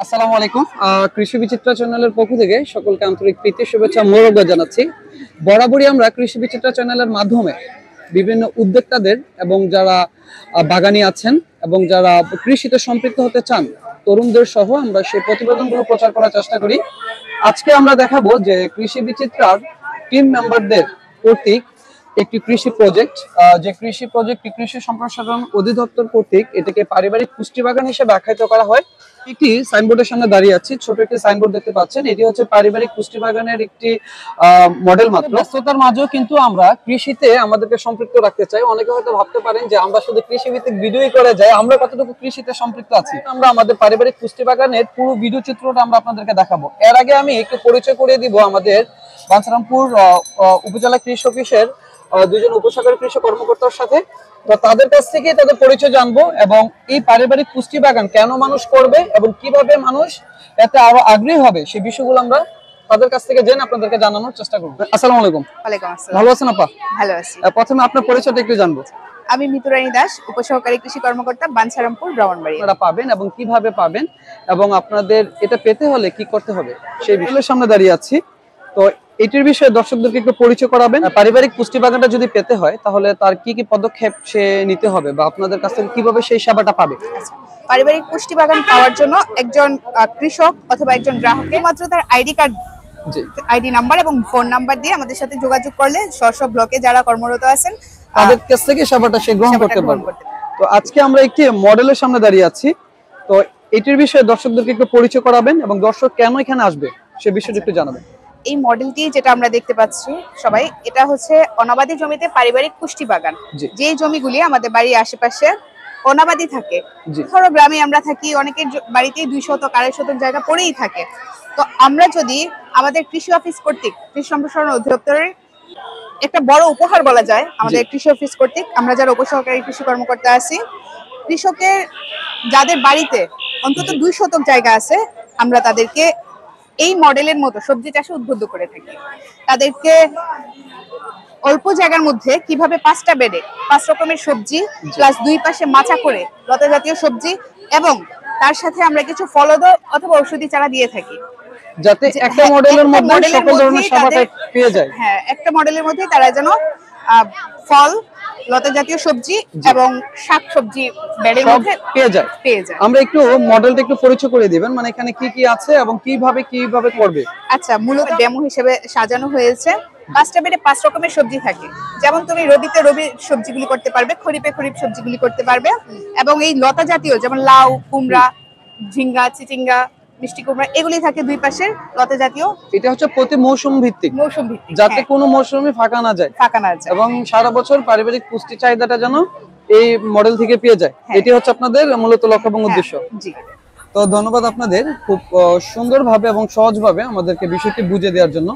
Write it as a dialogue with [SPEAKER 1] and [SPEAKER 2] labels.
[SPEAKER 1] আসসালামু আলাইকুম। কৃষি বিচিত্রা চ্যানেলের পক্ষ থেকে সকলকে আন্তরিক প্রীতি শুভেচ্ছা মোবারকবাদ জানাচ্ছি। বরাবরই আমরা কৃষি বিচিত্রা চ্যানেলের মাধ্যমে বিভিন্ন উদ্যোক্তাদের এবং যারা বাগানি আছেন এবং যারা কৃষিতে সম্পৃক্ত হতে চান তরুণদের সহ আমরা সেই প্রতিবেদনগুলো প্রচার করার চেষ্টা করি। আজকে আমরা দেখাবো যে কৃষি বিচিত্রার টিম মেম্বারদের কর্তৃক একটি কৃষি প্রজেক্ট, যে কৃষি প্রজেক্টটি কৃষি সম্প্রসারণ অধিদপ্তর কর্তৃক এটাকে পারিবারিক পুষ্টি বাগান হিসেবে আখ্যায়িত করা হয়। একটি সাইনবোর্ডের সামনে দাঁড়িয়ে আছি, ছোট একটি সাইনবোর্ড দেখতে পাচ্ছেন। এটি হচ্ছে পারিবারিক পুষ্টি বাগানের একটি মডেল মাত্র। ব্যস্ততার মাঝেও কিন্তু আমরা কৃষিতে আমাদেরকে সম্পৃক্ত রাখতে চাই। অনেকে হয়তো ভাবতে পারেন যে আমরা শুধু কৃষি ভিত্তিক ভিডিওই করে যাই, আমরা কতটুকু কৃষিতে সম্পৃক্ত আছি। আমরা আমাদের পারিবারিক পুষ্টি বাগানের পুরো ভিডিও চিত্রটা আমরা আপনাদেরকে দেখাবো। এর আগে আমি একটু পরিচয় করিয়ে দিব আমাদের বাঞ্ছারামপুর উপজেলা কৃষি অফিসের দুজন উপসহকারী কৃষি কর্মকর্তার সাথে। তো তাদের কাছ থেকে তাদের পরিচয় জানবো এবং এই পারিবারিক পুষ্টি বাগান কেন মানুষ করবে এবং কিভাবে মানুষ এতে আরো আগ্রহী হবে সেই বিষয়গুলো আমরা তাদের কাছ থেকে জেনে আপনাদেরকে জানানোর চেষ্টা করব। আসসালামু আলাইকুম।
[SPEAKER 2] ওয়ালাইকুম আসসালাম।
[SPEAKER 1] ভালো আছেন আপা?
[SPEAKER 2] ভালো আছি।
[SPEAKER 1] প্রথমে আপনার পরিচয়টা একটু জানবো।
[SPEAKER 2] আমি মিতুরানী দাস, উপসহকারী কৃষি কর্মকর্তা, বাঞ্ছারামপুর, ব্রাহ্মণবাড়িয়া।
[SPEAKER 1] আপনারা পাবেন এবং কিভাবে পাবেন এবং আপনাদের এটা পেতে হলে কি করতে হবে সেই বিষয়ের সামনে দাঁড়িয়ে আছি। তো এটির বিষয়ে দর্শকদেরকে একটু পরিচয় করাবেন। পারিবারিক পুষ্টি বাগানটা যদি পেতে হয় তাহলে তার কি কি পদক্ষেপ সে নিতে হবে বা আপনাদের কাছ থেকে কিভাবে সেই সেবাটা পাবে?
[SPEAKER 2] পারিবারিক পুষ্টি বাগান পাওয়ার জন্য একজন কৃষক অথবা একজন গ্রাহকের মাত্র তার আইডি কার্ড, আইডি নাম্বার এবং ফোন নাম্বার দিয়ে আমাদের সাথে যোগাযোগ করলে স্ব ব্লকে যারা কর্মরত আছেন
[SPEAKER 1] তাদের কাছ থেকে সেবাটা সে গ্রহণ করতে পারবে। তো আজকে আমরা একটি মডেলের সামনে দাঁড়িয়ে আছি। তো এটির বিষয়ে দর্শকদেরকে একটু পরিচয় করাবেন এবং দর্শক কেন এখানে আসবে সে বিষয়টা একটু জানাবেন।
[SPEAKER 2] এই মডেলটি যেটা আমরা দেখতে পাচ্ছি সবাই, এটা হচ্ছে অনাবাদী জমিতে পারিবারিক পুষ্টি বাগান। যে জমিগুলি আমাদের বাড়ির আশেপাশে অনাবাদী থাকে, ধরো গ্রামে আমরা থাকি, অনেকের বাড়িতেই 200 250 শতক জায়গা পড়েই থাকে। তো আমরা যদি আমাদের কৃষি অফিস কর্তৃক কৃষি সম্প্রসারণ অধিদপ্তরের একটা বড় উপহার বলা যায়, আমাদের কৃষি অফিস কর্তৃক আমরা যারা উপসহকারী কৃষি কর্মকর্তা আছি, কৃষকের যাদের বাড়িতে অন্তত 2 শতক জায়গা আছে, আমরা তাদেরকে এই মডেলের মতো সবজি চাষে উদ্বুদ্ধ করে থাকি। তাদেরকে অল্প জায়গার মধ্যে কিভাবে 5টা বেডে 5 রকমের সবজি প্লাস 2 পাশে মাচা করে লতা জাতীয় সবজি এবং তার সাথে আমরা কিছু ফলদ অথবা ঔষধি চারা দিয়ে থাকি,
[SPEAKER 1] যাতে একটা মডেলের মধ্যে সকল ধরনের সেবাটা পেয়ে যায়।
[SPEAKER 2] হ্যাঁ, একটা মডেলের মধ্যে তারা যেন ফল, লতা জাতীয় সবজি এবং শাক সবজি বেডের মধ্যে পেয়ে যায়।
[SPEAKER 1] আমরা একটু মডেলটা একটু পরিচয় করে দিবেন, মানে এখানে কি কি আছে এবং কিভাবে করবে।
[SPEAKER 2] আচ্ছা, মূলত ডেমো হিসেবে সাজানো হয়েছে। 5টা বেডে 5 রকমের সবজি থাকে, যেমন তুমি রবিতে রবি সবজিগুলি করতে পারবে, খরিফে খরিফ সবজিগুলি করতে পারবে এবং এই লতা জাতীয় যেমন লাউ, কুমড়া, ঝিঙ্গা, চিচিঙ্গা, মিষ্টি কুমড়া এগুলি থাকে 2 পাশের লতা জাতীয়।
[SPEAKER 1] এটা হচ্ছে প্রতি মৌসুম ভিত্তিক, যাতে কোনো মৌসুমে ফাঁকা না যায় এবং সারা বছর পারিবারিক পুষ্টি চাহিদাটা যেন এই মডেল থেকে পেয়ে যায়। এটি হচ্ছে আপনাদের মূলত লক্ষ্য এবং উদ্দেশ্য। তো ধন্যবাদ আপনাদের খুব সুন্দরভাবে এবং সহজভাবে আমাদেরকে বিষয়টি বুঝিয়ে দেওয়ার জন্য।